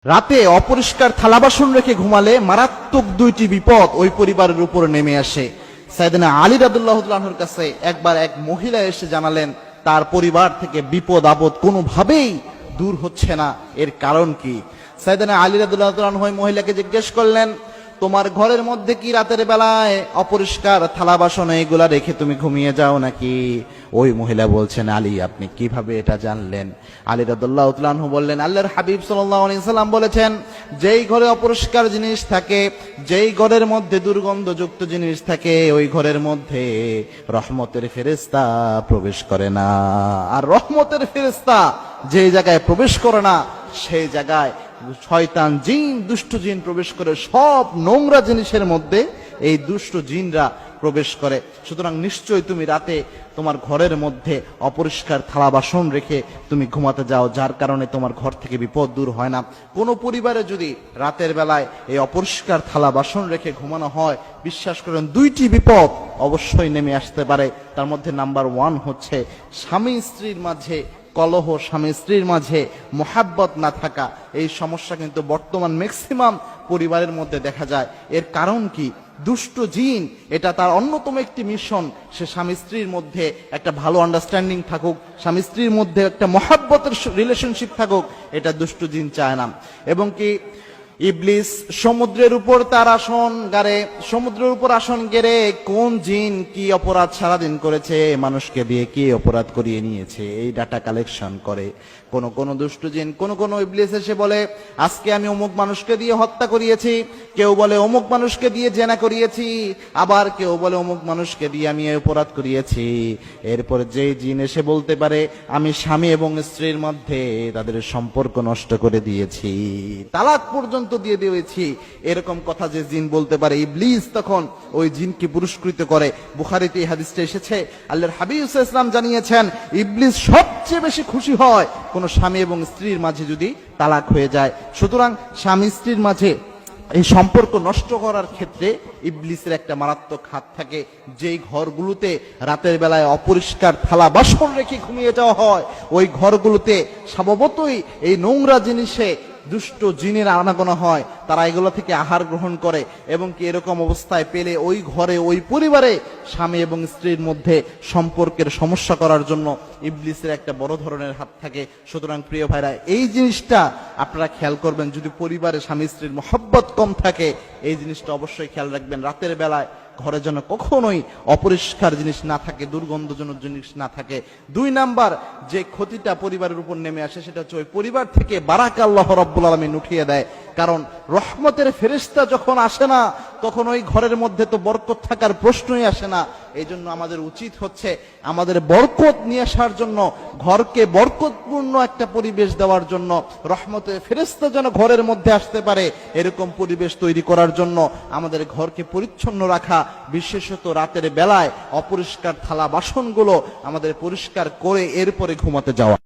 রাতে অপরিষ্কার থালা বাসন রেখে ঘুমালে মারাত্মক দুইটি বিপদ ওই পরিবারের উপর নেমে আসে। সাইয়েদনা আলী রাদিয়াল্লাহু তাআলা আনহুর কাছে একবার এক মহিলা এসে জানালেন তার পরিবার থেকে বিপদ আপদ কোনোভাবেই দূর হচ্ছে না, এর কারণ কি? সাইয়েদনা আলী রাদিয়াল্লাহু তাআলা আনহু ওই মহিলাকে জিজ্ঞেস করলেন, তোমার ঘরের মধ্যে কি রাতের বেলায় অপরিষ্কার থালা বাসন এগুলা রেখে তুমি ঘুমিয়ে যাও নাকি? ওই মহিলা বলছেন, আলী আপনি কিভাবে এটা জানলেন? আলী রাদিয়াল্লাহু তাআলা আনহু বললেন, আল্লাহর হাবিব সাল্লাল্লাহু আলাইহি সাল্লাম বলেছেন, যেই ঘরে অপরিষ্কার জিনিস থাকে, যেই ঘরের মধ্যে দুর্গন্ধযুক্ত জিনিস থাকে, ওই ঘরের মধ্যে রহমতের ফেরেশতা প্রবেশ করে না। আর রহমতের ফেরেশতা যেই জায়গায় প্রবেশ করে না, সেই জায়গায় শয়তান জিন, দুষ্ট জিন প্রবেশ করে। সব নোংরা জিনিসের মধ্যে এই দুষ্ট জিনরা প্রবেশ করে। সুতরাং নিশ্চয়ই তুমি রাতে তোমার ঘরের মধ্যে অপরিষ্কার থালা বাসন রেখে তুমি ঘুমাতে যাও, যার কারণে তোমার ঘর থেকে বিপদ দূর হয় না। কোনো পরিবারে যদি রাতের বেলায় এই অপরিষ্কার থালা বাসন রেখে ঘুমানো হয়, বিশ্বাস করেন দুইটি বিপদ অবশ্যই নেমে আসতে পারে। তার মধ্যে নাম্বার 1 হচ্ছে স্বামী স্ত্রীর মাঝে কলহ, স্বামী স্ত্রীর মাঝে মোহাব্বত না থাকা। এই সমস্যা কিন্তু বর্তমান ম্যাক্সিমাম পরিবারের মধ্যে দেখা যায়। এর কারণ কি? দুষ্ট জিন, এটা তার অন্যতম একটি মিশন। সে স্বামী স্ত্রীর মধ্যে একটা ভালো আন্ডারস্ট্যান্ডিং থাকুক, স্বামী স্ত্রীর মধ্যে একটা মোহাব্বতের রিলেশনশিপ থাকুক, এটা দুষ্ট জিন চায় না। এবং কি ইবলিস সমুদ্রের উপর তার আসন গাড়ে, সমুদ্রের উপর আসন গেড়ে কোন জিন কি অপরাধ সারাদিন করেছে, মানুষকে দিয়ে কি অপরাধ করিয়ে নিয়েছে, এই ডাটা কালেকশন করে। কোন দুষ্ট জিন, কোন ইবলিস এসে বলে আজকে আমি অমুক মানুষকে দিয়ে হত্যা করিয়েছি, কেউ বলে অমুক মানুষকে দিয়ে জেনা করিয়েছি, আবার কেউ বলে অমুক মানুষকে দিয়ে আমি এই অপরাধ করিয়েছি। এরপরে যে জিন এসে বলতে পারে আমি স্বামী এবং স্ত্রীর মধ্যে তাদের সম্পর্ক নষ্ট করে দিয়েছি, তালাক পর্যন্ত দিয়ে দিয়েছি, এরকম কথা যে জিন বলতে পারে, ইবলিস তখন ওই জিনকে পুরস্কৃত করে। বুখারীতে এই হাদিসটা এসেছে। আল্লাহর হাবিব সাল্লাল্লাহু আলাইহি ওয়াসাল্লাম জানিয়েছেন, ইবলিস সবচেয়ে বেশি খুশি হয় কোন স্বামী এবং স্ত্রীর মাঝে যদি তালাক হয়ে যায়। সুতরাং স্বামী স্ত্রীর মাঝে এই সম্পর্ক নষ্ট করার ক্ষেত্রে ইবলিসের একটা মারাত্মক হাত থাকে। যেই ঘরগুলোতে রাতের বেলায় অপরিষ্কার থালা বাসন রেখে ঘুমিয়ে যাওয়া হয়, ওই ঘরগুলোতে স্বভাবতই এই নোংরা জিনিসে দুষ্ট জিনের আনাগোনা হয়, তারা এগুলো থেকে আহার গ্রহণ করে। এবং কি এরকম অবস্থায় পেলে ওই ঘরে, ওই পরিবারে স্বামী এবং স্ত্রীর মধ্যে সম্পর্কের সমস্যা করার জন্য ইবলিসের একটা বড় ধরনের হাত থাকে। সুতরাং প্রিয় ভাইরা, এই জিনিসটা আপনারা খেয়াল করবেন। যদি পরিবারে স্বামী স্ত্রীর মহব্বত কম থাকে, এই জিনিসটা অবশ্যই খেয়াল রাখবেন। রাতের বেলায় ঘরে যেন কখনোই অপরিষ্কার জিনিস না থাকে, দুর্গন্ধজনক জিনিস না থাকে। 2 নাম্বার যে ক্ষতিটা পরিবারের উপর নেমে আসে, সেটা হচ্ছে ওই পরিবার থেকে বারাকা আল্লাহ রাব্বুল আলামিন উঠিয়ে দেয়। কারণ রহমতের ফেরেশতা যখন আসে না, তখন ওই ঘরের মধ্যে তো বরকত থাকার প্রশ্নই আসে না। এই জন্য আমাদের উচিত হচ্ছে আমাদের বরকত নিয়ে আসার জন্য, ঘরকে বরকতপূর্ণ একটা পরিবেশ দেওয়ার জন্য, রহমতের ফেরেশতা যেন ঘরের মধ্যে আসতে পারে, এরকম পরিবেশ তৈরি করার জন্য আমাদের ঘরকে পরিচ্ছন্ন রাখা, বিশেষত রাতের বেলায় অপরিষ্কার থালা বাসনগুলো আমাদের পরিষ্কার করে এরপরে ঘুমাতে যাওয়া।